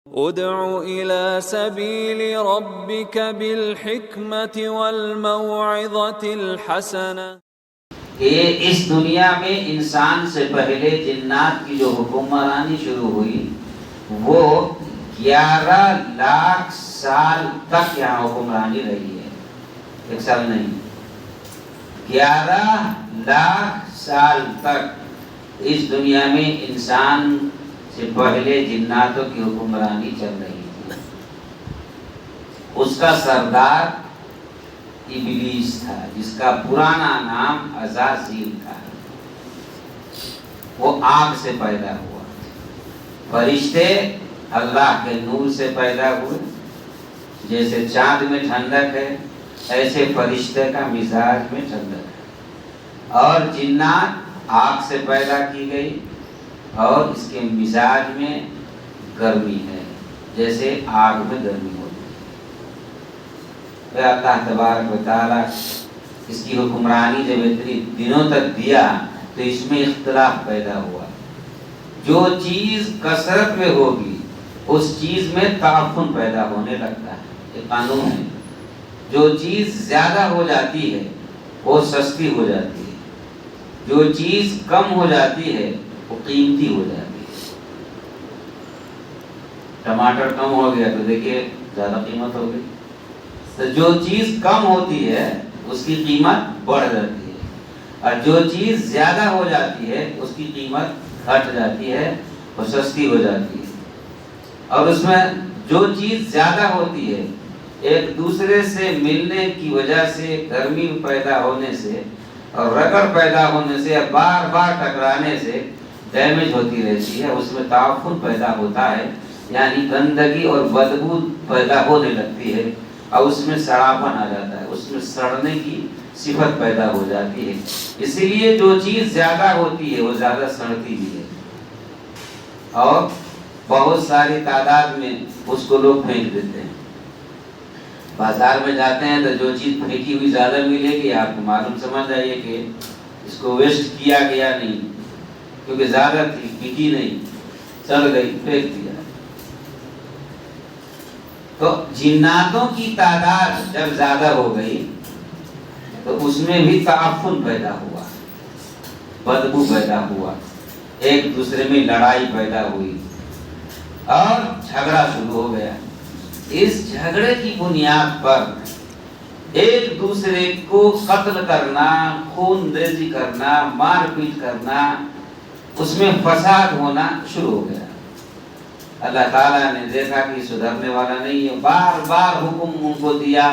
ادع إلى سبيل ربك بالحكمة والموعظة الحسنة. کہ اس دنیا میں انسان سے پہلے جنات کی جو حکمرانی شروع ہوئی وہ 11 لاکھ سال تک یہاں حکمرانی رہی ہے. ایک سال نہیں، 11 لاکھ سال تک اس دنیا میں انسان سے پہلے جناتوں کی حکمرانی چل رہی تھی. اس کا سردار ابلیس تھا، جس کا پرانا نام عزازیل تھا. وہ آگ سے پیدا ہوا. فرشتے اللہ کے نور سے پیدا ہوئے. جیسے چاند میں ٹھنڈک ہے ایسے فرشتے کا مزاج میں ٹھنڈک ہے. اور جنات آگ سے پیدا کی گئی اور اس کے مزاج میں گرمی ہے، جیسے آگ میں گرمی ہوتی ہے. اللہ تبارک و تعالیٰ اس کی حکمرانی جب اتنی دنوں تک دیا تو اس میں اختلاف پیدا ہوا. جو چیز کثرت میں ہوگی اس چیز میں تعفن پیدا ہونے لگتا ہے. یہ قانون ہے. جو چیز زیادہ ہو جاتی ہے وہ سستی ہو جاتی ہے، جو چیز کم ہو جاتی ہے وہ قیمتی ہو جاتی ہے. ٹماٹر کم ہو گیا تو دیکھیے زیادہ قیمت ہو گئی. تو جو چیز کم ہوتی ہے اس کی قیمت بڑھ جاتی ہے، اور جو چیز زیادہ ہو جاتی ہے اس کی قیمت گھٹ جاتی ہے اور سستی ہو جاتی ہے. اور اس میں جو چیز زیادہ ہوتی ہے ایک دوسرے سے ملنے کی وجہ سے، گرمی پیدا ہونے سے اور رگڑ پیدا ہونے سے، بار بار ٹکرانے سے ڈیمیج ہوتی رہتی ہے. اس میں تعفن پیدا ہوتا ہے، یعنی گندگی اور بدبو پیدا ہونے لگتی ہے اور اس میں سڑاپن آ جاتا ہے، اس میں سڑنے کی صفت پیدا ہو جاتی ہے. اسی لیے جو چیز زیادہ ہوتی ہے وہ زیادہ سڑتی بھی ہے، اور بہت ساری تعداد میں اس کو لوگ پھینک دیتے ہیں. بازار میں جاتے ہیں تو جو چیز پھینکی ہوئی زیادہ ملے گی آپ کو معلوم سمجھ جائیے کہ اس کو ویسٹ کیا گیا نہیں، کیونکہ زیادہ تھی، بکی نہیں، چل گئی، پھینک دیا. تو جناتوں کی تعداد جب زیادہ ہو گئی تو اس میں بھی تعفن پیدا ہوا، بدبو پیدا ہوا، ایک دوسرے میں لڑائی پیدا ہوئی اور جھگڑا شروع ہو گیا. اس جھگڑے کی بنیاد پر ایک دوسرے کو قتل کرنا، خون ریزی کرنا، مار پیٹ کرنا، اس میں فساد ہونا شروع ہو گیا. اللہ تعالیٰ نے دیکھا کہ سدھرنے والا نہیں ہے، بار بار حکم ان کو دیا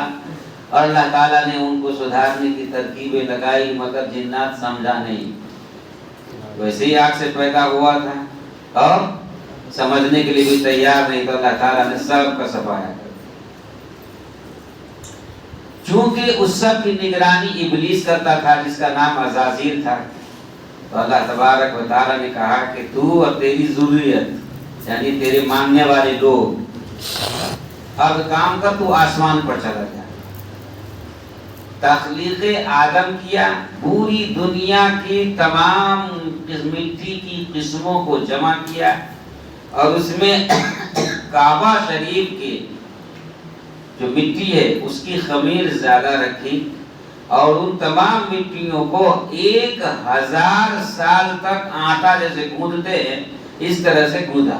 اور اللہ تعالیٰ نے ان کو سدھارنے کی ترکیبیں لگائی، مگر جنات سمجھا نہیں. ویسے ہی آگ سے پیدا ہوا تھا اور سمجھنے کے لیے بھی تیار نہیں، تو اللہ تعالیٰ نے سب کا صفایا کر دیا. چونکہ اس سب کی نگرانی ابلیس کرتا تھا جس کا نام عزازیل تھا، تو اللہ تبارک و تعالیٰ نے کہا کہ تو اور تیری ذریت، یعنی تیرے ماننے والے لوگ، اب کام کر، تو آسمان پر چلا جا. تخلیق آدم کیا، پوری دنیا کی تمام مٹی کی قسموں کو جمع کیا اور اس میں کعبہ شریف کی جو مٹی ہے اس کی خمیر زیادہ رکھی اور ان تمام مٹیوں کو 1000 سال تک آٹا جیسے گوندتے ہیں اس طرح سے گوندا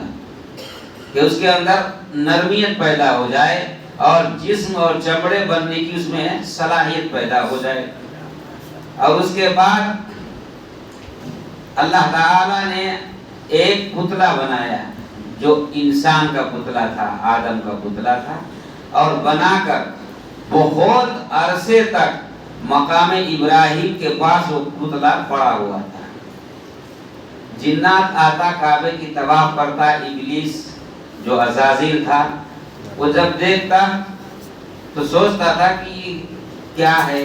کہ اس کے اندر نرمیت پیدا ہو جائے اور جسم اور چمڑے بننے کی اس میں صلاحیت پیدا ہو جائے. اور اس کے بعد اللہ تعالیٰ نے ایک پتلا بنایا جو انسان کا پتلا تھا، آدم کا پتلا تھا، اور بنا کر بہت عرصے تک مقام ابراہیم کے پاس وہ پتلا پڑا ہوا تھا. جنات آتا، کعبے کی طواف کرتا. ابلیس جو عزازیل تھا وہ جب دیکھتا تو سوچتا تھا کہ کیا ہے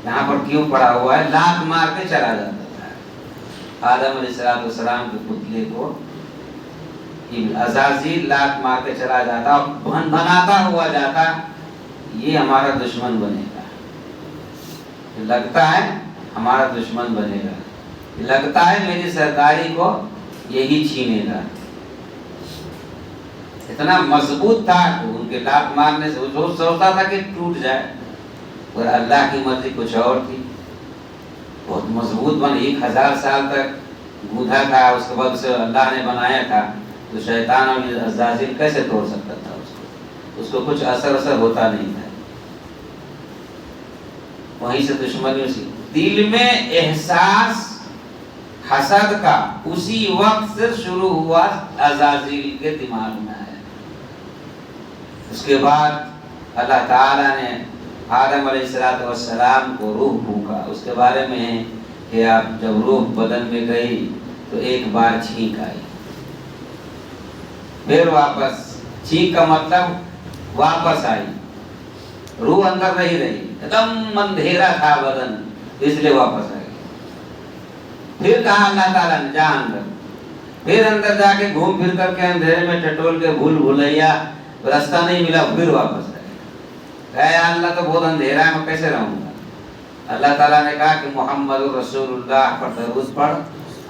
یہاں پر، کیوں پڑا ہوا ہے، لات مار کے چلا جاتا تھا. آدم علیہ السلام کے پتلے کو عزازیل لات مار کے چلا جاتا، بناتا ہوا جاتا یہ ہمارا دشمن بنے گا، لگتا ہے ہمارا دشمن بنے گا، لگتا ہے میری سرداری کو یہی چھینے گا. اتنا مضبوط تھا کہ ان کے لات مارنے سے وہ سوچتا تھا کہ ٹوٹ جائے، اور اللہ کی مرضی کچھ اور تھی. بہت مضبوط بن 1000 سال تک گوندھا تھا، اس کے بعد اسے اللہ نے بنایا تھا. تو شیطان اور عزازیل کیسے توڑ سکتا تھا اس کو کچھ اثر ہوتا نہیں تھا. وہیں سے دشمنیوں سے دل میں احساس حسد کا اسی وقت سے شروع ہوا، عزازیل کے دماغ میں آیا. اس کے بعد اللہ تعالیٰ نے آدم علیہ السلام کو روح پھونکا. اس کے بارے میں ہے کہ آپ جب روح بدن میں گئی تو ایک بار چھینک آئی، پھر واپس. چھینک کا مطلب واپس آئی، روح اندر نہیں رہی، ایک دم اندھیرا تھا بدن، اس لیے واپس آئی. پھر کہا اللہ تعالیٰ نے جا اندر. پھر اندر جا کے گھوم پھر کر کے اندھیرے میں ٹٹول کے بھول بھلیا، راستہ نہیں ملا، پھر واپس آئے. کہا اللہ تو بہت اندھیرا ہے، میں کیسے رہوں گا. اللہ تعالیٰ نے کہا کہ محمد رسول اللہ پر درود پڑھ.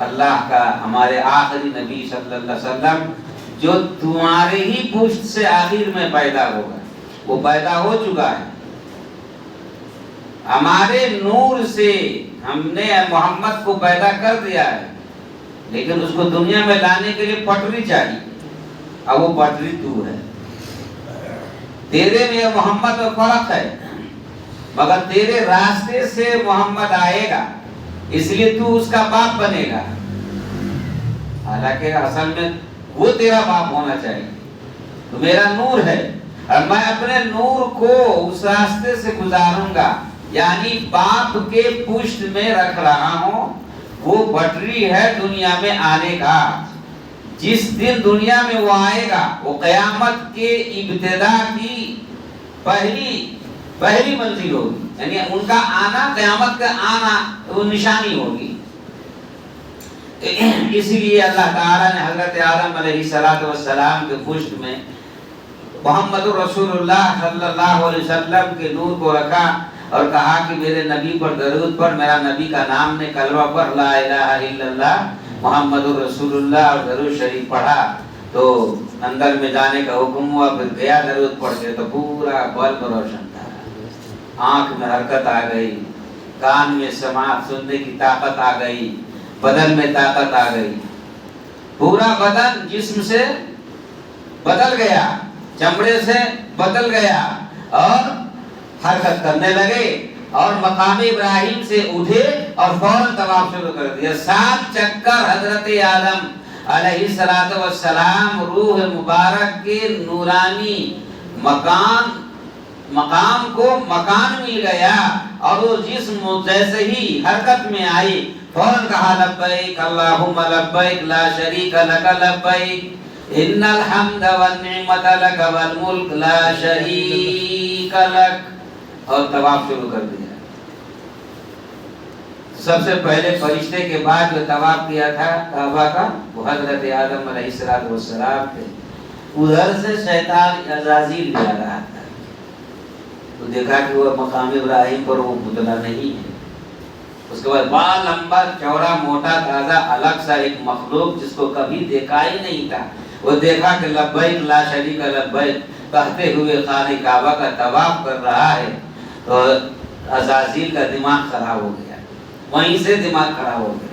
اللہ کا ہمارے آخری نبی صلی اللہ علیہ وسلم جو تمہارے ہی پشت سے آخر میں پیدا ہوگا، وہ پیدا ہو چکا ہے. ہمارے نور سے ہم نے محمد کو پیدا کر دیا ہے، لیکن اس کو دنیا میں لانے کے لیے پٹری چاہیے. اب وہ پٹری تو ہے. تیرے میں محمد میں فرق ہے، مگر تیرے راستے سے محمد آئے گا، اس لیے تو اس کا باپ بنے گا. حالانکہ اصل میں وہ تیرا باپ ہونا چاہیے. تو میرا نور ہے اور میں اپنے نور کو اس راستے سے گزاروں گا، یعنی باپ کے پشت میں رکھ رہا ہوں. وہ پٹری ہے دنیا میں آنے کا. جس دن دنیا میں وہ آئے گا وہ قیامت کے ابتدا کی پہلی منزل ہوگی، یعنی ان کا آنا، قیامت کا آنا وہ نشانی ہوگی. اسی لیے اللہ تعالیٰ نے حضرت آدم علیہ السلام کے پشت میں محمد رسول اللہ صلی اللہ علیہ وسلم کے نور کو رکھا اور کہا کہ میرے نبی پر درود پڑھ. میرا نبی کا نام نے کلمہ پڑھ، لا الہ الا اللہ محمد رسول اللہ، اور درود شریف پڑھا تو اندر میں جانے کا حکم ہوا. پھر گیا درود پڑھ کے تو پورا بلب روشن تھا. آنکھ میں حرکت آ گئی، کان میں سماعت سننے کی طاقت آ گئی، بدن میں طاقت آ گئی. پورا بدن جسم سے بدل گیا، چمڑے سے بدل گیا اور حرکت کرنے لگے. اور مقام ابراہیم سے اٹھے اور فوراً طواف شروع کر دیا. 7 چکر حضرت آدم علیہ السلام روح مبارک کے نورانی مقام کو مکان مل گیا، اور وہ جسم جیسے ہی حرکت میں آئی فوراً کہا لبیک اللہم لبیک لا شریک لک لبیک ان الحمد والنعمت لک والملک لا شریک لک، اور طواف شروع کر دیا. سب سے پہلے فرشتے کے بعد جو طواف کیا تھا کعبہ کا وہ حضرت آدم علیہ السلام تھے. ادھر سے شیطان عزازیل بھی آ رہا تھا تو دیکھا کہ وہ مقام ابراہیم پر وہ پتلا نہیں ہے. اس کے بعد بڑا لمبا چوڑا موٹا تازہ الگ سا ایک مخلوق جس کو کبھی دیکھا ہی نہیں تھا، وہ دیکھا کہ لبیک لا شریک لبیک کہتے ہوئے خانہ کعبہ کا طواف کر رہا ہے. تو عزازیل کا دماغ خراب ہو گیا، وہیں سے دماغ خراب ہو گیا.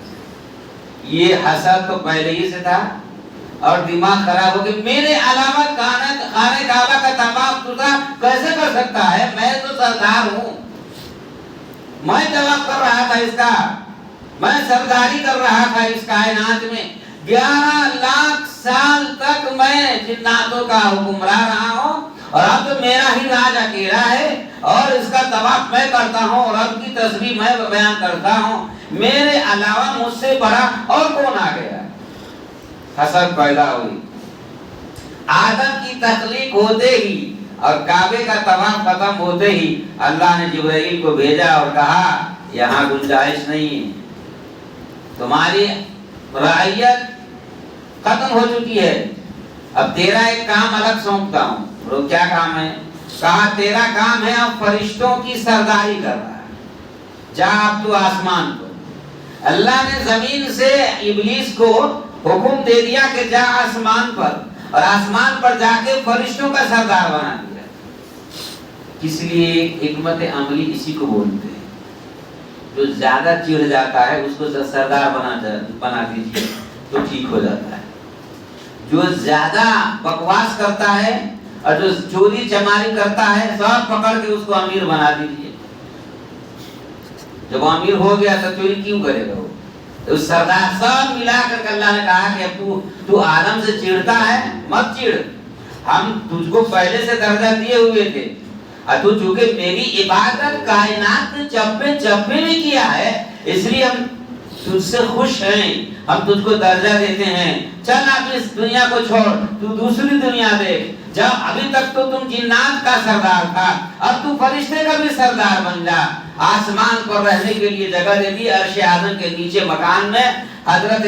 یہ حسد تو پہلے ہی سے تھا اور دماغ خراب ہو گیا. میرے علاوہ خانہ کعبہ کا طواف کیسے کر سکتا ہے؟ میں تو سردار ہوں، میں طواف کر رہا تھا اس کا، میں سرداری کر رہا تھا اس کائنات میں. 11 لاکھ سال تک میں جناتوں کا حکمراں رہا ہوں، اور اب تو میرا ہی راج اکیلا ہے اور اس کا طواف میں کرتا ہوں اور رب کی تسبیح میں بیان کرتا ہوں. میرے علاوہ مجھ سے بڑا اور کون آ گیا؟ حسد پیدا ہوئی. آدم کی تخلیق ہوتے ہی اور کعبے کا طواف ختم ہوتے ہی اللہ نے جبرائیل کو بھیجا اور کہا یہاں گنجائش نہیں ہے، تمہاری رعیت ختم ہو چکی ہے، اب تیرا ایک کام الگ سونپتا ہوں. وہ کیا کام ہے؟ کہا تیرا کام ہے اب فرشتوں کی سرداری کر رہا ہے، جا اب تو آسمان کو. اللہ نے زمین سے ابلیس کو حکم دے دیا کہ جا آسمان پر اور آسمان پر جا کے فرشتوں کا سردار بنا دیا. اس لیے حکمت عملی اسی کو بولتے ہیں. جو زیادہ چڑ جاتا ہے اس کو سردار بنا دیجیے تو ٹھیک ہو جاتا ہے. جو زیادہ بکواس کرتا ہے اور جو چوری چماری کرتا ہے سب پکڑ کے اس کو امیر بنا دیجیے. جب امیر ہو گیا تو چوری کیوں کرے گا وہ؟ تو سردار سب ملا کر اللہ نے کہا کہ اب تو آدم سے چڑھتا ہے مت چڑھ. ہم تجھ کو پہلے سے درجہ دیے ہوئے تھے اور تو چونکہ میری عبادت کائنات نے چپے چپے میں کیا ہے اس لیے ہم تجھ سے خوش ہیں. ہم تجھ کو درجہ دیتے ہیں. چل اب اس دنیا کو چھوڑ تو دوسری دنیا دیکھ. جب ابھی تک تو تم جنات کا سردار تھا اب تو فرشتے کا بھی سردار بن جا. آسمان پر رہنے کے لیے جگہ دے دی. عرش اعظم کے نیچے مکان میں حضرت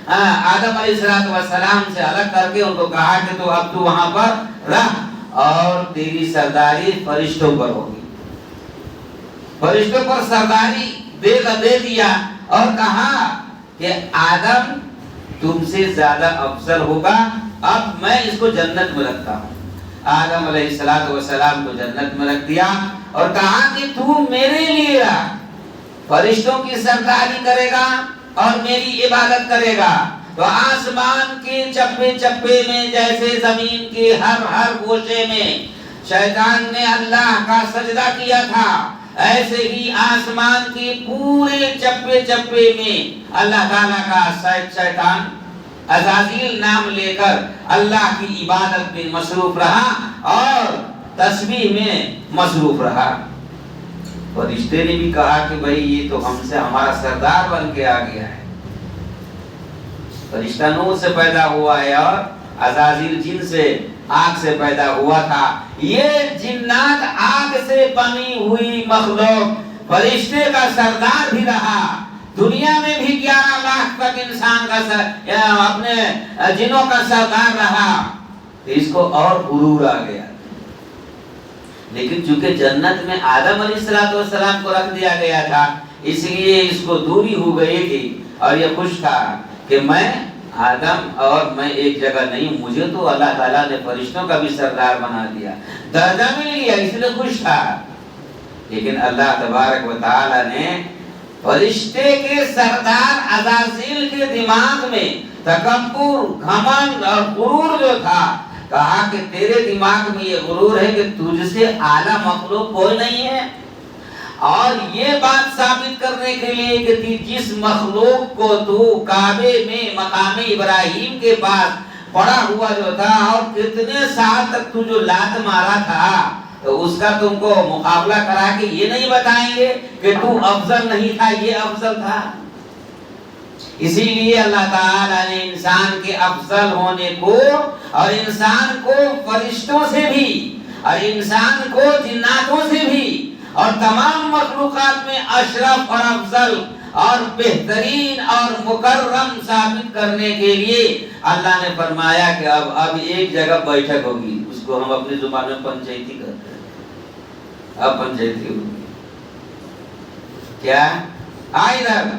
آدم علیہ السلام سے الگ کر کے ان کو کہا کہ تو اب تو وہاں پر رہ اور تیری سرداری فرشتوں پر ہوگی. فرشتوں پر سرداری دے دیا اور کہا کہ آدم تم سے زیادہ افضل ہوگا. اب میں اس کو جنت میں رکھتا ہوں. آدم علیہ السلام کو جنت میں رکھ دیا اور کہا کہ تو میرے لیے رہ. فرشتوں کی سرداری کرے گا اور میری عبادت کرے گا. تو آسمان کے چپے چپے میں جیسے زمین کے ہر گوشے میں شیطان نے اللہ کا سجدہ کیا تھا ایسے ہی آسمان کے پورے چپے چپے میں اللہ تعالیٰ کا شیطان عزازیل نام لے کر اللہ کی عبادت میں مصروف رہا اور تسبیح میں مصروف رہا. فرشتے نے بھی کہا کہ بھئی یہ تو ہم سے ہمارا سردار بن کے آ گیا ہے. فرشتہ نور سے پیدا ہوا ہے اور عزازیل جن سے آگ سے پیدا ہوا تھا. یہ جنات آگ سے بنی ہوئی مخلوق فرشتے کا سردار بھی رہا. دنیا میں بھی 11 لاکھ تک انسان کا اپنے جنوں کا سردار رہا. اس کو اور غرور آ گیا. لیکن چونکہ جنت میں آدم علیہ السلام کو رکھ دیا گیا تھا اس لیے اس کو دوری ہو گئی تھی اور یہ خوش تھا کہ میں آدم اور میں ایک جگہ نہیں. مجھے تو اللہ تعالیٰ نے فرشتوں کا بھی سردار بنا دیا. درجہ مل گیا اس لیے خوش تھا. لیکن اللہ تبارک و تعالیٰ نے فرشتے کے سردار عزازیل کے دماغ میں تکبر گھمنڈ اور غرور جو تھا کہا کہ تیرے دماغ میں یہ غرور ہے کہ تجھ سے اعلیٰ مخلوق کوئی نہیں ہے. اور یہ بات ثابت کرنے کے لیے کہ جس مخلوق کو تو کعبے میں مقام ابراہیم کے پاس پڑا ہوا جو تھا اور کتنے سال تک تو جو لات مارا تھا تو اس کا تم کو مقابلہ کرا کے یہ نہیں بتائیں گے کہ تو افضل نہیں تھا یہ افضل تھا. اسی لیے اللہ تعالیٰ نے انسان کے افضل ہونے کو اور انسان کو فرشتوں سے بھی اور انسان کو جناتوں سے بھی اور تمام مخلوقات میں اشرف اور افضل اور بہترین اور مکرم ثابت کرنے کے لیے اللہ نے فرمایا کہ اب ایک جگہ بیٹھک ہوگی. اس کو ہم اپنی زبان میں پنچایتی کرتے ہیں. اب پنچایتی ہوگی کیا ادھر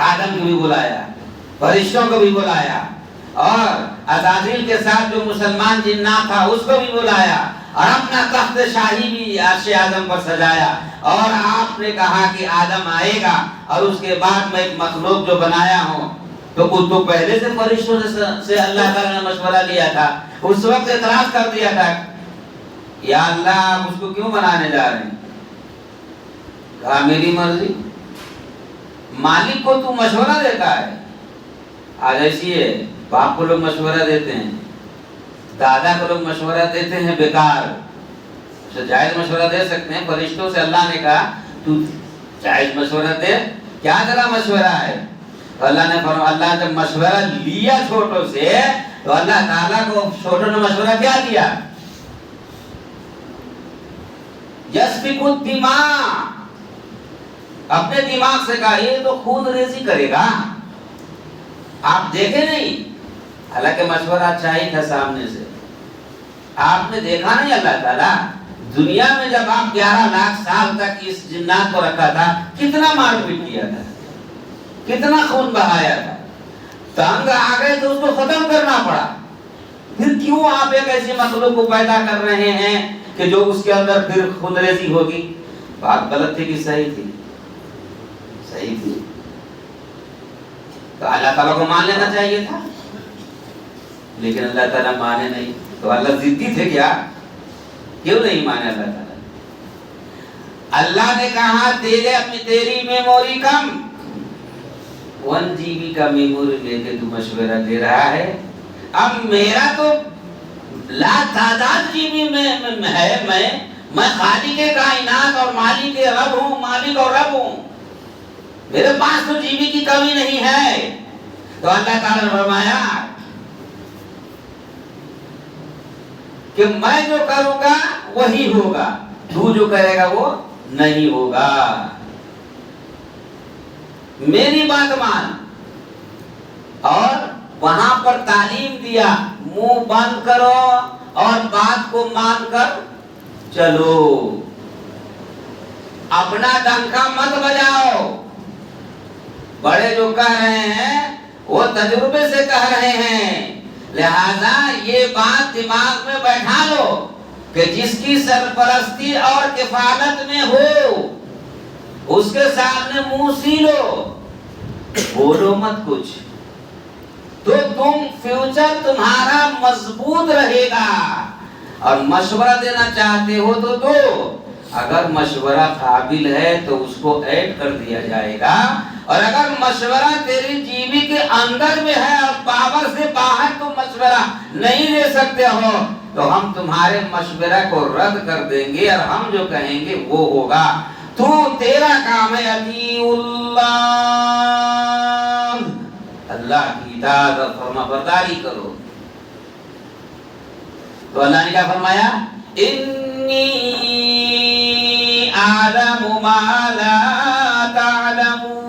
آدم کو بھی بلایا فرشتوں کو بھی بلایا اور عزازیل کے ساتھ جو مسلمان جنات تھا اس کو بھی بلایا اور اپنا تخت شاہی بھی عرش اعظم پر سجایا اور آپ نے کہا کہ آدم آئے گا اور اس کے بعد میں ایک مخلوق جو بنایا ہوں تو پہلے سے فرشتوں سے اللہ تعالیٰ نے مشورہ لیا تھا. اس وقت اعتراض کر دیا تھا یا اللہ آپ اس کو کیوں بنانے جا رہے ہیں. کہا میری مرضی. مالک کو تو مشورہ دیتا ہے. آج ایسی ہے باپ کو لوگ مشورہ دیتے ہیں دادا کو لوگ مشورہ دیتے ہیں بیکار. جائز مشورہ دے سکتے ہیں. فرشتوں سے اللہ نے کہا تو جائز مشورہ دے کیا تیرا مشورہ ہے. تو اللہ نے فرمایا اللہ جب مشورہ لیا چھوٹوں سے تو اللہ تعالیٰ کو چھوٹوں نے مشورہ کیا دیا یسفک الدماء. اپنے دماغ سے کہا یہ تو خون ریزی کرے گا آپ دیکھے نہیں. حالانکہ مشورہ اچھا ہی تھا سامنے سے. آپ نے دیکھا نہیں اللہ تعالیٰ دنیا میں جب آپ 11 لاکھ سال تک اس جنات کو رکھا تھا کتنا مار پیٹ کیا تھا کتنا خون بہایا تھا. تنگ آ گئے تو اس کو ختم کرنا پڑا. پھر کیوں آپ ایک ایسی مخلوق کو پیدا کر رہے ہیں کہ جو اس کے اندر پھر خود ریزی ہوگی؟ بات غلط تھی کہ صحیح تھی؟ صحیح تھی. تو اللہ تعالیٰ کو مان لینا چاہیے تھا، لیکن اللہ تعالیٰ مانے نہیں. تو اللہ ضدی تھے کیا؟ کیوں نہیں مانے اللہ تعالیٰ؟ اللہ نے کہا تیری میموری کم، 1 GB کا میموری لے کے تو مشورہ دے رہا ہے. اب میرا تو لا تعداد GB میں ہے. میں خالق کائنات اور مالک رب ہوں، مالک اور رب ہوں. میرے پاس تو GB کی کمی نہیں ہے. تو اللہ تعالیٰ نے فرمایا کہ میں جو کروں گا وہی ہوگا، تو جو کرے گا وہ نہیں ہوگا. میری بات مان. اور وہاں پر تعلیم دیا، منہ بند کرو اور بات کو مان کر چلو، اپنا ڈنکا مت بجاؤ. بڑے جو کہہ رہے ہیں وہ تجربے سے کہہ رہے ہیں، لہذا یہ بات دماغ میں بیٹھا لو کہ جس کی سرپرستی اور کفالت میں ہو اس کے سامنے منہ سیلو، بولو مت کچھ، تو فیوچر تمہارا مضبوط رہے گا. اور مشورہ دینا چاہتے ہو تو دو، اگر مشورہ قابل ہے تو اس کو ایڈ کر دیا جائے گا، اور اگر مشورہ تیری جیبی کے اندر میں ہے اور پاور سے باہر تم مشورہ نہیں دے سکتے ہو تو ہم تمہارے مشورہ کو رد کر دیں گے اور ہم جو کہیں گے وہ ہوگا. تو تیرا کام ہے اطیعوا اللہ، اللہ کی اطاعت اور فرما برداری کرو. تو اللہ نے کیا فرمایا؟ انی اعلم ما لا تعلمون.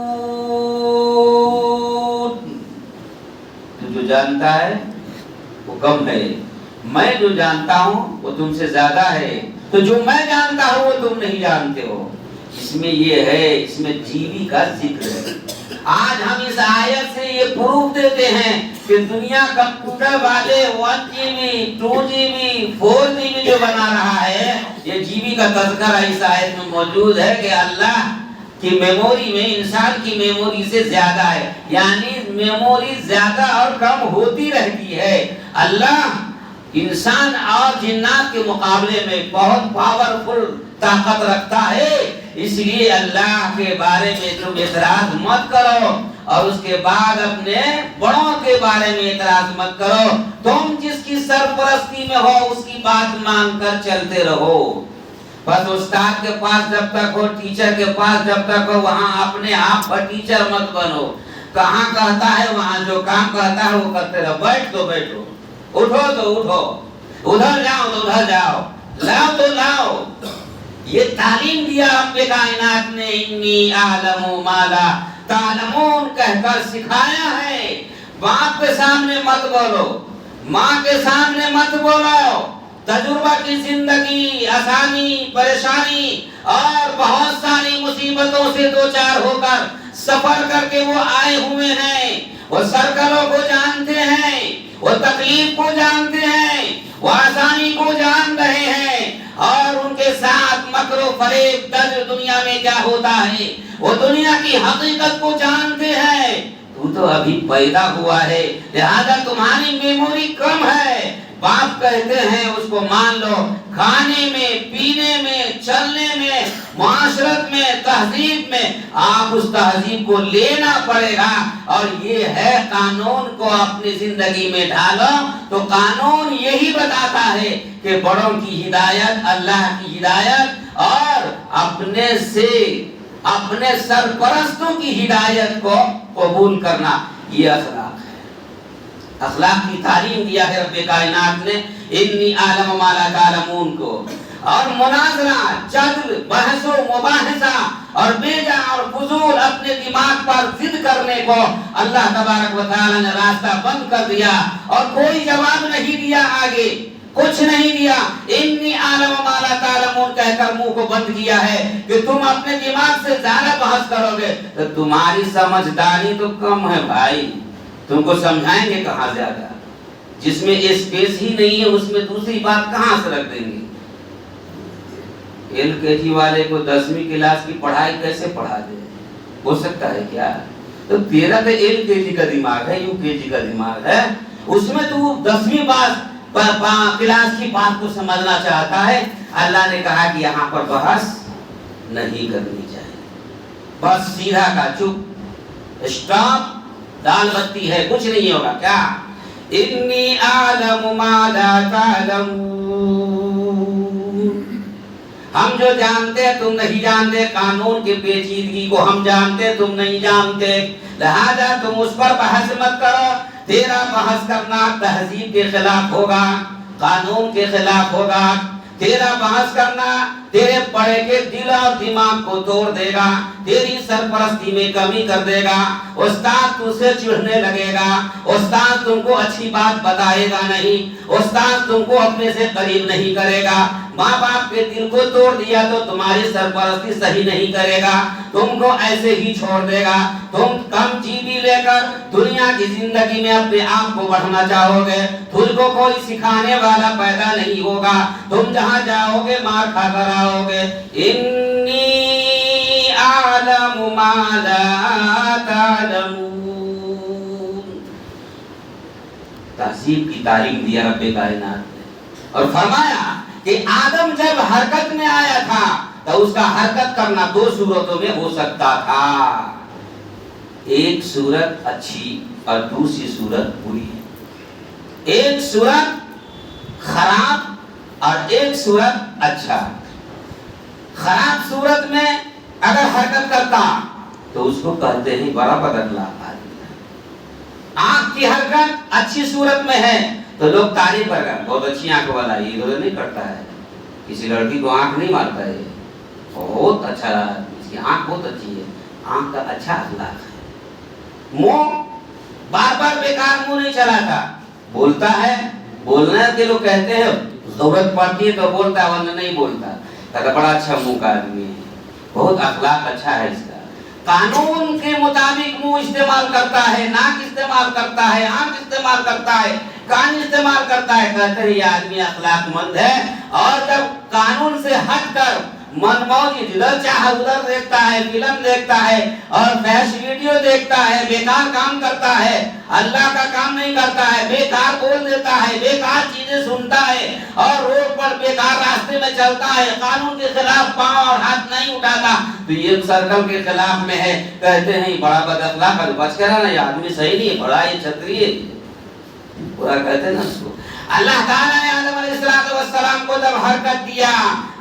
تو جو جانتا ہے وہ کم ہے، میں جو جانتا ہوں وہ تم سے زیادہ ہے. تو جو میں جانتا ہوں وہ تم نہیں جانتے ہو. اس میں یہ ہے، اس میں جیوی کا ذکر ہے. آج ہم اس آیت سے یہ پروف دیتے ہیں کہ دنیا کمپیوٹر والے 1 GB 2 GB 4 GB جو بنا رہا ہے، یہ جیبی کا تذکرہ اس آیت میں موجود ہے کہ اللہ کی میموری میں انسان کی میموری سے زیادہ ہے، یعنی میموری زیادہ اور کم ہوتی رہتی ہے. اللہ انسان اور جنات کے مقابلے میں بہت پاورفل طاقت رکھتا ہے. اس لیے اللہ کے بارے میں تم اعتراض مت کرو اور اس کے بعد اپنے بڑوں کے بارے میں اعتراض مت کرو. تم جس کی سرپرستی میں ہو اس کی بات مان کر چلتے رہو. بس استاد کے پاس جب تک ہو، ٹیچر کے پاس جب تک ہو، وہاں اپنے آپ پر ٹیچر مت بنو. کہاں کہتا ہے وہاں جو کام کہتا ہے وہ کرتے رہو. بیٹھ تو بیٹھو، اٹھو تو اٹھو، ادھر جاؤ تو ادھر جاؤ، لاؤ تو لاؤ. یہ تعلیم دیا رب کائنات نے، انی اعلم ما لا تعلمون کہہ کر سکھایا ہے. باپ کے سامنے مت بولو، ماں کے سامنے مت بولو. تجربہ کی زندگی آسانی، پریشانی اور بہت ساری مصیبتوں سے دو چار ہو کر سفر کر کے وہ آئے ہوئے ہیں. وہ سرکلوں کو جانتے ہیں، وہ تکلیف کو جانتے ہیں، وہ آسانی کو جان رہے ہیں، اور ان کے ساتھ مکر و فریب در دنیا میں کیا ہوتا ہے وہ دنیا کی حقیقت کو جانتے ہیں. تو ابھی پیدا ہوا ہے، لہذا تمہاری میموری کم ہے. باپ کہتے ہیں اس کو مان لو. کھانے میں، پینے میں، چلنے میں، معاشرت میں، تہذیب میں آپ اس تہذیب کو لینا پڑے گا. اور یہ ہے قانون کو اپنی زندگی میں ڈالو. تو قانون یہی بتاتا ہے کہ بڑوں کی ہدایت، اللہ کی ہدایت اور اپنے سرپرستوں کی ہدایت کو قبول کرنا، یہ اخلاق ہے. اخلاق کی تعلیم دیا ہے رب کائنات نے انی اعلم ما لا تعلمون کو. اور مناظرہ، جدل، بحث و مباحثہ اور بیجا اور فضول اپنے دماغ پر ضد کرنے کو اللہ تبارک و تعالی نے راستہ بند کر دیا اور کوئی جواب نہیں دیا، آگے کچھ نہیں دیا. انی اعلم ما لا تعلمون کہہ کر منہ کو بند کیا ہے کہ تم اپنے دماغ سے زیادہ بحث کرو گے تو تمہاری سمجھداری تو کم ہے بھائی. تم کو سمجھائیں گے کہاں زیادہ. جس میں اسپیس ہی نہیں ہے اس میں دوسری بات کہاں سے رکھ دیں گے؟ LKG والے کو 10ویں کلاس کی پڑھائی کیسے پڑھا دے؟ ہو سکتا ہے کیا؟ تو تیرا تو LKG کا دماغ ہے، UKG کا دماغ ہے، اس میں تو 10ویں کلاس کی بات کو سمجھنا چاہتا ہے۔ اللہ نے کہا کہ یہاں پر بحث نہیں کرنی چاہیے، بس سیدھا کا چپ، اسٹاپ، دال بتی ہے، کچھ نہیں ہوگا۔ کیا؟ انی اعلم ما لا تعلمون، ہم جو جانتے تم نہیں جانتے، قانون کی پیچیدگی کو ہم جانتے تم نہیں جانتے، لہذا تم اس پر بحث مت کرو۔ تیرا بحث کرنا تہذیب کے خلاف ہوگا، قانون کے خلاف ہوگا، تیرا بحث کرنا تیرے پڑھے کے دل اور دماغ کو توڑ دے گا، تیری سرپرستی میں کمی کر دے گا، استاد تم سے چڑھنے لگے گا، استاد تم کو اچھی بات بتائے گا نہیں، استاد تم کو اپنے سے قریب نہیں کرے گا، ماں باپ کے دل کو توڑ دیا تو تمہاری سرپرستی صحیح نہیں کرے گا، تم کو ایسے ہی چھوڑ دے گا، تم کم چیزی لے کر دنیا کی زندگی میں اپنے آپ کو بڑھنا چاہو گے، تم کو کوئی سکھانے والا پیدا نہیں ہوگا، تم جہاں جاؤ گے مار کھا کر آؤ گے۔ انی اعلم ما لا تعلمون، تہذیب کی تعلیم دیا رب کائنات نے، اور فرمایا کہ آدم جب حرکت میں آیا تھا تو اس کا حرکت کرنا 2 صورتوں میں ہو سکتا تھا، ایک صورت اچھی اور دوسری صورت بری، ایک صورت خراب اور ایک صورت اچھا۔ خراب صورت میں اگر حرکت کرتا تو اس کو کہتے ہیں بڑا بداخلاق آدمی۔ آنکھ کی حرکت اچھی صورت میں ہے تو لوگ تعریف کر گئے، بہت اچھی آنکھ والا، یہ ادھر نہیں کرتا ہے، کسی لڑکی کو آنکھ نہیں مارتا ہے، بہت اچھا، اس کی آنکھ بہت اچھی ہے، آنکھ کا اچھا اخلاق ہے۔ منہ بار بار بیکار منہ نہیں چلاتا، بولتا ہے، بولنا کے لوگ کہتے ہیں ضرورت پڑتی ہے تو بولتا ہے ورنہ نہیں بولتا، کہتا بڑا اچھا منہ کا آدمی ہے، بہت اخلاق اچھا ہے اس کا۔ قانون کے مطابق منہ استعمال کرتا ہے، ناک استعمال کرتا ہے، آنکھ استعمال کرتا ہے، کان استعمال کرتا ہے، کہتے ہیں یہ آدمی اخلاق مند ہے۔ اور جب قانون سے ہٹ کر من موجی جدھر چاہے ادھر دیکھتا ہے، فلم دیکھتا ہے اور فحش ویڈیو دیکھتا ہے، بیکار کام کرتا ہے، اللہ کا کام نہیں کرتا ہے، بیکار بول دیتا ہے، بیکار چیزیں سنتا ہے اور روڈ پر بیکار راستے میں چلتا ہے، قانون کے خلاف پاؤں اور ہاتھ نہیں اٹھاتا تو یہ سرکل کے خلاف میں ہے، کہتے ہیں بڑا بد اخلاق ہے، بچ کر رہنا، یہ آدمی صحیح نہیں ہے، بڑا یہ چھتری ہے، پورا کہتے ہیں نا اس کو۔ اللہ تعالیٰ نے آدم علیہ السلام کو جب حرکت دیا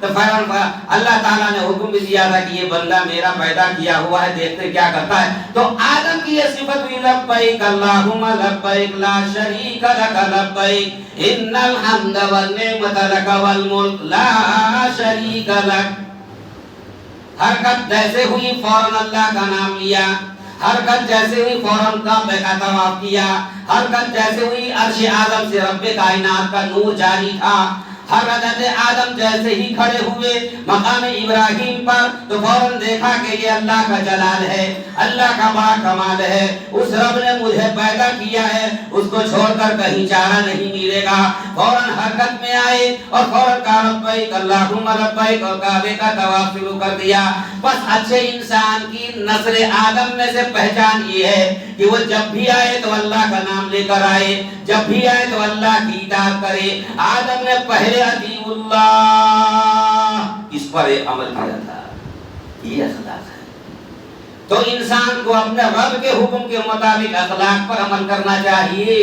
تو اللہ تعالیٰ نے حکم بھی دیا تھا کہ یہ بندہ میرا پیدا کیا ہوا ہے، دیکھتے کیا کرتا ہے۔ تو آدم کی یہ صفت ہوئی لبیک اللہم لبیک لا شریک لک لبیک ان الحمد والنعمت لک والملک لا شریک لک۔ حرکت جیسے ہوئی فوراً اللہ کا نام لیا، حرکت جیسے ہوئی فوراً کعبے کا طواف کیا، حرکت جیسے ہوئی عرش اعظم سے رب کائنات کا نور جاری تھا۔ حضرت آدم جیسے ہی کھڑے ہوئے مقام ابراہیم پر تو فوراً دیکھا کہ یہ اللہ کا جلال ہے، اللہ کا بڑا کمال ہے، اس رب نے مجھے پیدا کیا ہے، اس کو چھوڑ کر کہیں چارہ نہیں ملے گا۔ فوراً حرکت میں آئے اور فوراً کہا لبیک اللہم لبیک اور کعبے کا طواف شروع کر دیا۔ بس اچھے انسان کی نسل آدم میں سے پہچان یہ ہے کہ وہ جب بھی آئے تو اللہ کا نام لے کر آئے، جب بھی آئے تو اللہ کی اطاعت کرے۔ آدم نے پہلے اطیعوا اللہ اس پر عمل کیا تھا، یہ اخلاق ہے۔ تو انسان کو اپنے رب کے حکم کے مطابق اخلاق پر عمل کرنا چاہیے۔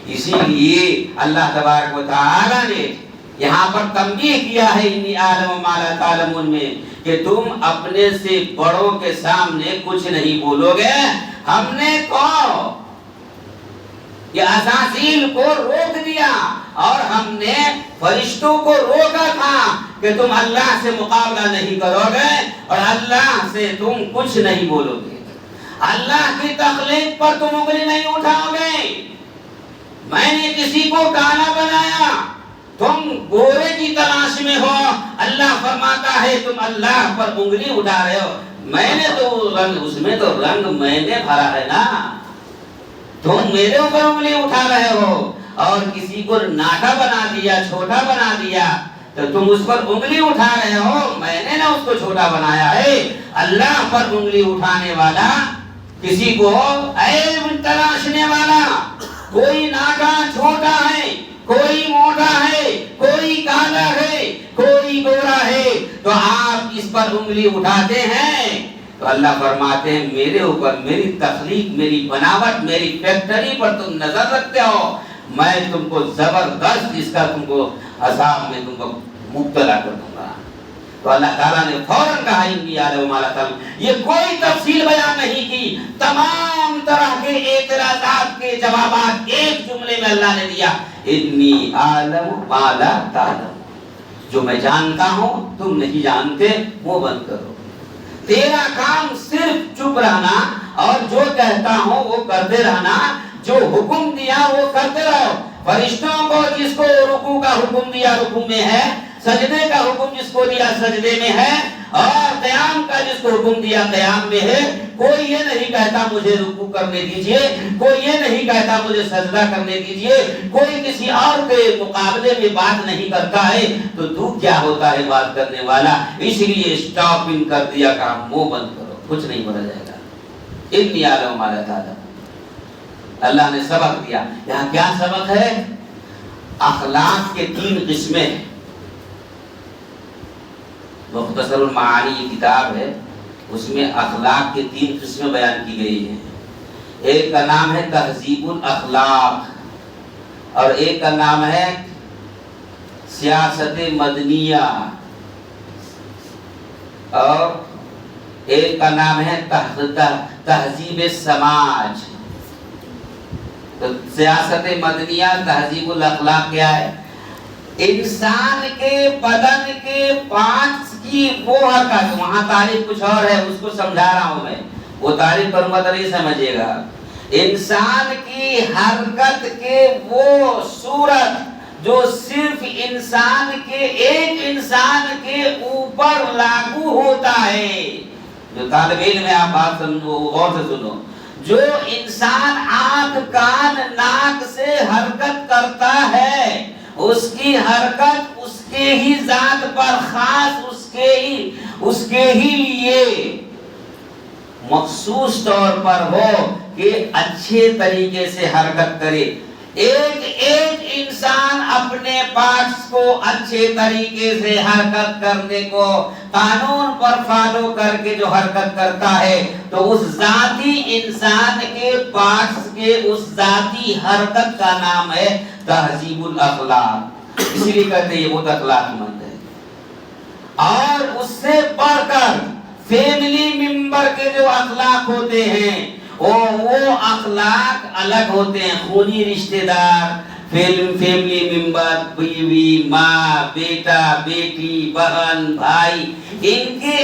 اسی لیے اللہ تبارک و تعالی نے یہاں پر تنبیہ کیا ہے انی اعلم ما لا تعلمون میں کہ تم اپنے سے بڑوں کے سامنے کچھ نہیں بولو گے۔ ہم نے تو یہ اساطیل کو روک دیا اور ہم نے فرشتوں کو روکا تھا کہ تم اللہ سے مقابلہ نہیں کرو گے اور اللہ سے تم کچھ نہیں بولو گے، اللہ کی تخلیق پر تم انگلی نہیں اٹھاؤ گے۔ میں نے کسی کو کالا بنایا، تم گورے کی تلاش میں ہو، اللہ فرماتا ہے تم اللہ پر انگلی اٹھا رہے ہو، میں نے تو رنگ، اس میں تو رنگ میں نے بھرا ہے نا، تم میرے اوپر انگلی اٹھا رہے ہو۔ اور کسی کو ناٹا بنا دیا، چھوٹا بنا دیا، تو تم اس پر انگلی اٹھا رہے ہو، میں نے نا اس کو چھوٹا بنایا ہے۔ اللہ پر انگلی اٹھانے والا، کسی کو عیب تراشنے والا، کوئی ناٹا چھوٹا ہے، کوئی موٹا ہے، کوئی کالا ہے، کوئی گورا ہے، تو آپ اس پر انگلی اٹھاتے ہیں، تو اللہ فرماتے ہیں میرے اوپر، میری تخلیق، میری بناوٹ، میری فیکٹری پر تم نظر رکھتے ہو، میں تم کو زبردست اس کا تم کو عذاب میں تم کو مبتلا کر دوں گا۔ تو اللہ تعالیٰ نے فوراً کہا انی اعلم ما لا تعلمون، یہ کوئی تفصیل بیان نہیں کی، تمام طرح کے اعتراضات کے جوابات ایک جملے میں اللہ نے دیا، انی اعلم ما لا تعلمون، جو میں جانتا ہوں تم نہیں جانتے، وہ بند کرو، تیرا کام صرف چپ رہنا اور جو کہتا ہوں وہ کرتے رہنا، جو حکم دیا وہ کرتے رہو۔ فرشتوں کو جس کو رکوع کا حکم دیا رکوع میں ہے، سجدے کا حکم جس کو دیا سجدے میں ہے، اور قیام کا جس کو حکم دیا قیام میں ہے۔ کوئی یہ نہیں کہتا مجھے رکوع کرنے دیجئے، کوئی یہ نہیں کہتا مجھے سجدہ کرنے دیجئے، کوئی کسی اور کے مقابلے میں بات نہیں کرتا ہے، تو تو کیا ہوتا ہے بات کرنے والا؟ اس لیے سٹاپنگ کر دیا، کام منہ بند کرو، کچھ نہیں بولا جائے گا۔ انی اعلم ما لا تعلمون، اللہ نے سبق دیا۔ یہاں کیا سبق ہے؟ اخلاق کے 3 قسمیں ہیں۔ مختصر المعانی یہ کتاب ہے، اس میں اخلاق کے 3 قسمیں بیان کی گئی ہیں۔ ایک کا نام ہے تہذیب الاخلاق، اور ایک کا نام ہے سیاست مدنیہ، اور ایک کا نام ہے تہذیب سماج۔ تو سیاست مدنیہ، تہذیب الاخلاق کیا ہے؟ انسان کے بدن کے پارٹس کی وہ حرکت، وہاں تعریف کچھ اور ہے، اس کو سمجھا رہا ہوں میں، وہ تعریف کروں گا تو نہیں سمجھے گا۔ انسان کی حرکت کے وہ صورت جو صرف انسان کے، ایک انسان کے اوپر لاگو ہوتا ہے۔ جو طالب علم ہے آپ بات سنو، غور سے سنو، جو انسان آنکھ کان ناک سے حرکت کرتا ہے، اس کی حرکت اس کے ہی ذات پر خاص، اس کے ہی لیے مخصوص طور پر ہو کہ اچھے طریقے سے حرکت کرے۔ ایک انسان اپنے پارٹس کو اچھے طریقے سے حرکت کرنے کو قانون پر فالو کر کے جو حرکت کرتا ہے، تو اس ذاتی انسان کے پارٹس کے اس ذاتی حرکت کا نام ہے تہذیب الاخلاق۔ اسی لیے کہتے ہیں یہ بہت اخلاق مند ہے۔ اور اس سے بڑھ کر فیملی ممبر کے جو اخلاق ہوتے ہیں، وہ اخلاق الگ ہوتے ہیں۔ خونی رشتہ دار، فیملی ممبر، بیوی، ماں، بیٹا، بیٹی، بہن، بھائی، ان کے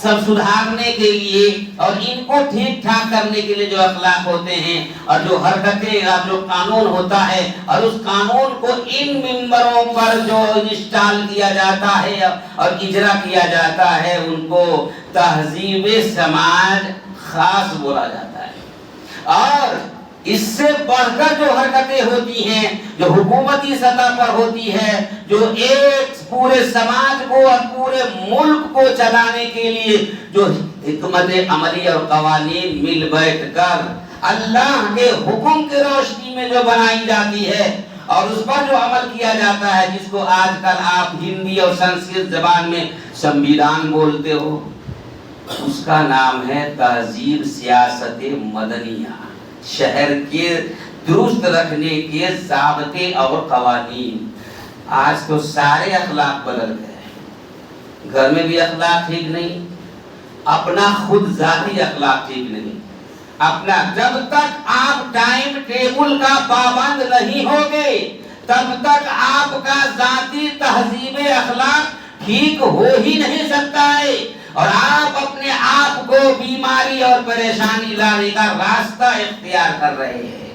سب سدھارنے کے لیے اور ان کو ٹھیک ٹھاک کرنے کے لیے جو اخلاق ہوتے ہیں، اور جو حرکتیں اور جو قانون ہوتا ہے، اور اس قانون کو ان ممبروں پر جو انسٹال کیا جاتا ہے اور اجرا کیا جاتا ہے، ان کو تہذیب سماج خاص بولا جاتا ہے۔ اور اس سے بڑھ کر جو حرکتیں ہوتی ہیں، جو حکومتی سطح پر ہوتی ہے، جو ایک پورے سماج کو اور پورے ملک کو چلانے کے لیے جو حکمت عملی اور قوانین مل بیٹھ کر اللہ کے حکم کی روشنی میں جو بنائی جاتی ہے اور اس پر جو عمل کیا جاتا ہے، جس کو آج کل آپ ہندی اور سنسکرت زبان میں سمویدھان بولتے ہو، اس کا نام ہے تہذیب سیاست مدنیہ، شہر کے درست رکھنے کے ضابطے اور قوانین۔ آج تو سارے اخلاق بدل گئے، گھر میں بھی اخلاق ٹھیک نہیں، اپنا خود ذاتی اخلاق ٹھیک نہیں، اپنا جب تک آپ ٹائم ٹیبل کا پابند نہیں ہوگے تب تک آپ کا ذاتی تہذیب اخلاق ٹھیک ہو ہی نہیں سکتا ہے، اور آپ اپنے آپ کو بیماری اور پریشانی لانے کا راستہ اختیار کر رہے ہیں۔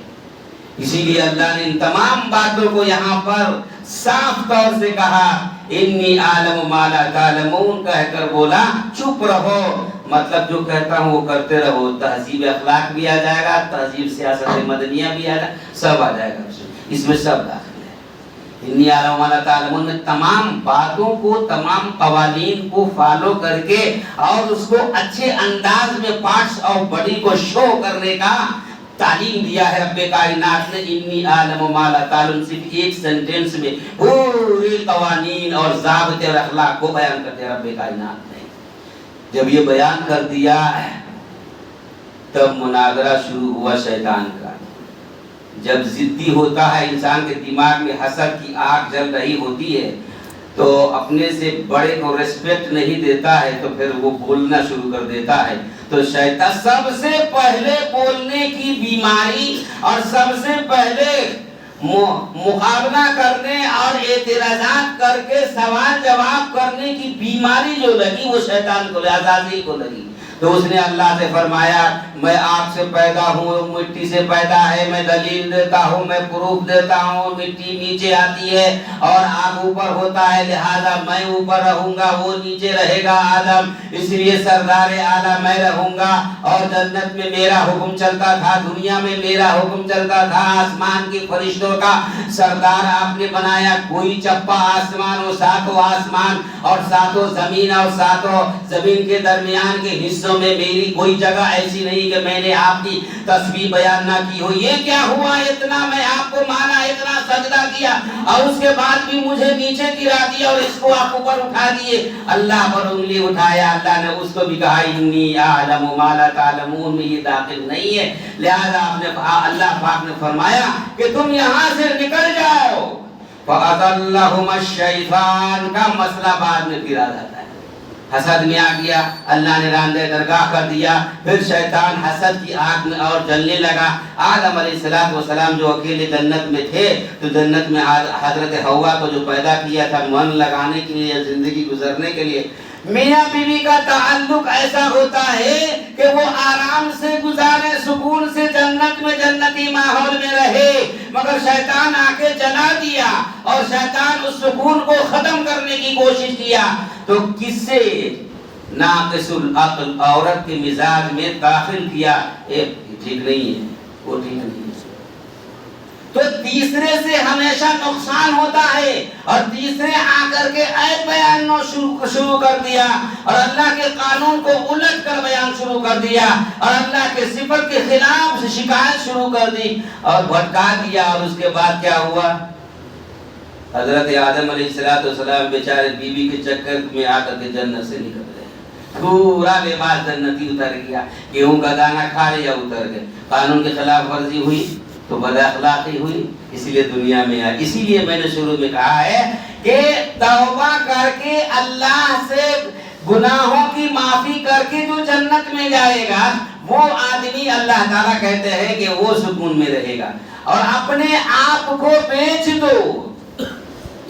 اسی لیے اللہ نے ان تمام باتوں کو یہاں پر صاف طور سے کہا، انی اعلم ما لا تعلمون کہہ کر بولا چپ رہو، مطلب جو کہتا ہوں وہ کرتے رہو۔ تہذیب اخلاق بھی آ جائے گا، تہذیب سیاست مدنیہ بھی آ جائے گا، سب آ جائے گا۔ اس میں سب داخل ہے. انی اعلم ما لا تعلمون میں تمام باتوں کو، تمام قوانین کو فالو کر کے اور اس کو اچھے انداز میں پارٹس آف باڈی کو شو کرنے کا تعلیم دیا ہے رب کائنات نے. انی اعلم ما لا تعلمون صرف ایک سینٹینس میں پورے قوانین اور ضابطے اور اخلاق کو بیان کر دیا رب کائنات نے. جب یہ بیان کر دیا تب مناظرہ شروع ہوا شیطان کا. جب ضدی ہوتا ہے انسان کے دماغ میں حسد کی آگ جل رہی ہوتی ہے تو اپنے سے بڑے کو ریسپیکٹ نہیں دیتا ہے تو پھر وہ بولنا شروع کر دیتا ہے. تو شیطان سب سے پہلے بولنے کی بیماری اور سب سے پہلے مقابلہ کرنے اور اعتراضات کر کے سوال جواب کرنے کی بیماری جو لگی وہ شیطان کو، عزازیل کو لگی. تو اس نے اللہ سے فرمایا میں آگ سے پیدا ہوں، مٹی سے پیدا ہے، میں دلیل دیتا ہوں، میں پروف دیتا ہوں. مٹی نیچے آتی ہے اور آگ اوپر ہوتا ہے، لہذا میں اوپر رہوں گا، وہ نیچے رہے گا آدم، اس لیے سردار اعلیٰ میں رہوں گا. اور جنت میں میرا حکم چلتا تھا، دنیا میں میرا حکم چلتا تھا. آسمان کے فرشتوں کا سردار آپ نے بنایا. کوئی چپا آسمان اور ساتوں آسمان اور ساتوں زمین اور ساتوں زمین کے درمیان کے حصوں میں میری کوئی جگہ ایسی نہیں کہ میں نے آپ کی تسبیح بیان نہ کی ہو. یہ کیا ہوا؟ اتنا میں آپ کو مانا، اتنا سجدہ کیا اور اس کے بعد بھی مجھے نیچے گرا دیا اور اس کو آپ اوپر اٹھا دیے. اللہ پر انگلی اٹھایا. اللہ نے اس کو بھی کہا انی اعلم ما لا تعلمون میں یہ داخل نہیں ہے. لہذا اللہ پاک نے فرمایا کہ تم یہاں سے نکل جاؤ. فَأَضَلَّهُمَا الشَّيْطَانُ کا مسئلہ بعد میں پھر آ جاتا ہے. حسد میں آ گیا، اللہ نے راندہ درگاہ کر دیا. پھر شیطان حسد کی آگ میں اور جلنے لگا. آدم علیہ السلام جو اکیلے جنت میں تھے تو جنت میں حضرت حوا کو جو پیدا کیا تھا من لگانے کے لیے، زندگی گزرنے کے لیے. میاں بیوی کا تعلق ایسا ہوتا ہے کہ وہ آرام سے گزارے، سکون سے جنت میں جنتی ماحول میں رہے، مگر شیطان آ کے جلا دیا اور شیطان اس سکون کو ختم کرنے کی کوشش کیا. تو کس سے ناقص العقل عورت کے مزاج میں داخل کیا؟ ٹھیک نہیں ہے، وہ ٹھیک نہیں ہے. تو تیسرے سے ہمیشہ نقصان ہوتا ہے اور تیسرے آ کر کے عیب بیان شروع کر دیا اور اللہ کے قانون کو الٹ کر بیان شروع کر دیا اور اللہ کے صفت کے خلاف شکایت شروع کر دی اور بھٹکا دیا. اور اس کے بعد کیا ہوا؟ حضرت آدم علیہ السلام بیچارے بیوی کے چکر میں آ کر کے جنت سے نکل گئے. پورا لباس جنتی اتر گیا، گیہوں کا دانہ کھا لیا، اتر گئے. قانون کی خلاف ورزی ہوئی تو بد اخلاقی ہوئی، اسی لیے دنیا میں آئی. اسی لیے میں نے شروع میں کہا ہے کہ توبہ کر کے اللہ سے گناہوں کی معافی کر کے جو جنت میں جائے گا وہ آدمی اللہ تعالیٰ کہتے ہیں کہ وہ سکون میں رہے گا. اور اپنے آپ کو بیچ دو.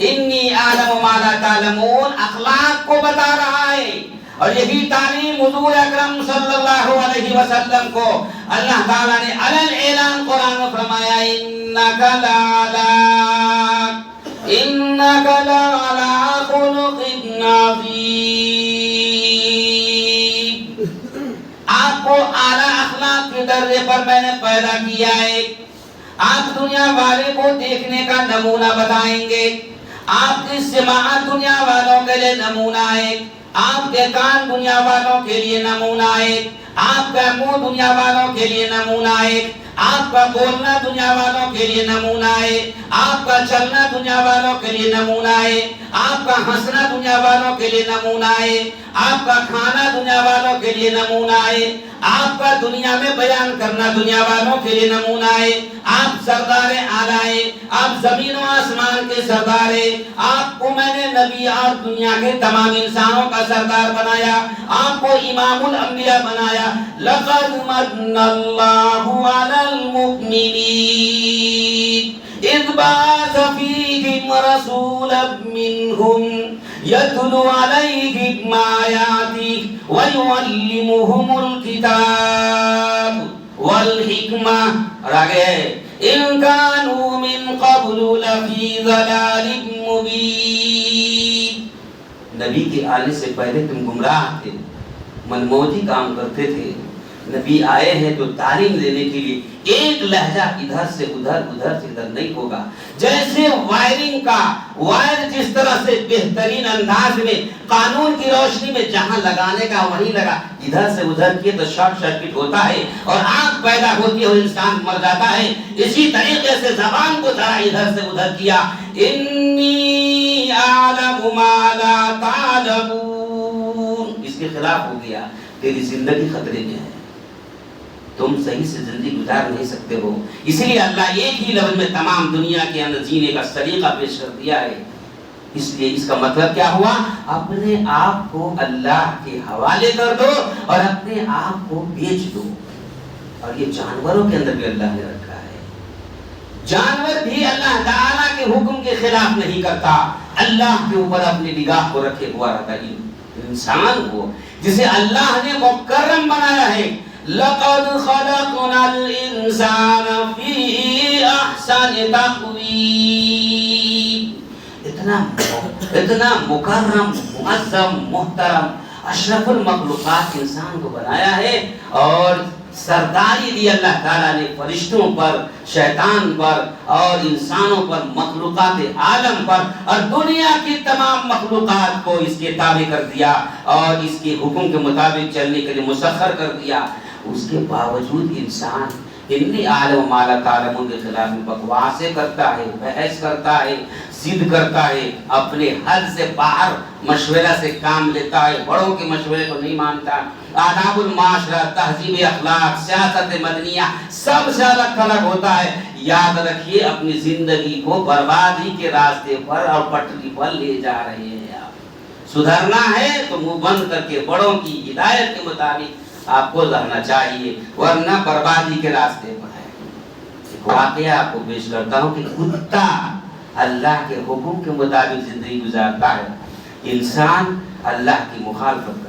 انی اعلم ما لا تعلمون اخلاق کو بتا رہا ہے اور یہی تعلیم حضور اکرم صلی اللہ علیہ وسلم کو اللہ تعالیٰ نے علل اعلان قرآن میں فرمایا انک لعلی خلق عظیم. آپ کو اعلیٰ اخلاق کے درجے پر میں نے پیدا کیا ہے. آپ دنیا والے کو دیکھنے کا نمونہ بتائیں گے. آپ کی سماعت دنیا والوں کے لیے نمونہ ہے. آپ کے کان دنیا والوں کے لیے نمونہ ہے. آپ کا منہ دنیا والوں کے لیے نمونہ ہے. آپ کا بولنا دنیا والوں کے لیے نمونہ ہے. آپ کا چلنا دنیا والوں کے لیے نمونہ ہے. آپ کا ہنسنا دنیا والوں کے لیے نمونہ ہے. آپ کا کھانا دنیا والوں کے لیے نمونہ ہے. آپ کا دنیا میں بیان کرنا دنیا والوں کے لیے نمونہ ہے. آپ سردار اعلیٰ ہیں. آپ زمین و آسمان کے سردار ہیں. آپ کو میں نے نبی اور دنیا کے تمام انسانوں کا سردار بنایا. آپ کو امام الانبیاء بنایا. لقد من اللہ علی المؤمنین اذ بعث فیہم رسولا منہم یتلو علیہم آیاتہ ویعلمہم الکتاب والحکمہ. اور آگے ان کانوا من قبل لفی ضلال مبین. نبی کے آنے سے پہلے تم گمراہ تھے، منموجی کام کرتے تھے، نبی آئے ہیں تو تعلیم دینے کے لیے، ایک لہجہ ادھر سے ادھر، ادھر سے ادھر نہیں ہوگا۔ جیسے وائرنگ کا وائر جس طرح سے بہترین انداز میں قانون کی روشنی میں جہاں لگانے کا وہیں لگا، ادھر سے ادھر کیے تو شارٹ سرکٹ ہوتا ہے اور آگ پیدا ہوتی ہے اور انسان مر جاتا ہے۔ اسی طریقے سے زبان کو ذرا ادھر سے ادھر کیا، انی اعلم ما لا تعلمون، اس کے خلاف ہو گیا، تیری زندگی خطرے میں ہے، تم صحیح سے زندگی گزار نہیں سکتے ہو۔ اسی لیے اللہ ایک ہی لفظ میں تمام دنیا کے اندر جینے کا طریقہ پیش کر دیا ہے۔ اس لیے اس کا مطلب کیا ہوا؟ اپنے آپ کو اللہ کے حوالے کر دو اور اپنے آپ کو بیچ دو۔ اور یہ جانوروں کے اندر بھی اللہ نے رکھا ہے، جانور بھی اللہ تعالیٰ کے حکم کے خلاف نہیں کرتا، اللہ کے اوپر اپنی نگاہ کو رکھے ہوا رہتا ہے۔ انسان کو جسے اللہ نے مکرم بنایا ہے، لَقَدْ خَلَقْنَا الْإِنسَانَ فِي أَحْسَنِ تَقْوِيمٍ، اتنا مکرم، معظم، محترم، اشرف المخلوقات انسان کو بنایا ہے، اور سرداری دی اللہ تعالیٰ نے فرشتوں پر، شیطان پر اور انسانوں پر، مخلوقات عالم پر، اور دنیا کی تمام مخلوقات کو اس کے تابع کر دیا اور اس کے حکم کے مطابق چلنے کے لیے مسخر کر دیا۔ اس کے باوجود انسان انی اعلم ما لا تعلمون کے خلاف بکواسیں کرتا ہے، بحث کرتا ہے، ضد کرتا ہے، اپنے حد سے باہر مشورہ سے کام لیتا ہے، بڑوں کے مشورے کو نہیں مانتا۔ آداب المعاشرہ، تہذیب اخلاق، سیاست مدنیہ سب سے الگ تھلگ ہوتا ہے۔ یاد رکھیے اپنی زندگی کو بربادی کے راستے پر اور پٹری پر لے جا رہے ہیں آپ۔ سدھرنا ہے تو منہ بند کر کے بڑوں کی ہدایت کے مطابق آپ کو رہنا چاہیے، ورنہ بربادی کے راستے پر ہے۔ ایک واقعہ آپ کو پیش کرتا ہوں کہ کتا اللہ کے حکم کے مطابق زندگی گزارتا ہے، انسان اللہ کی مخالفت کرتا ہے۔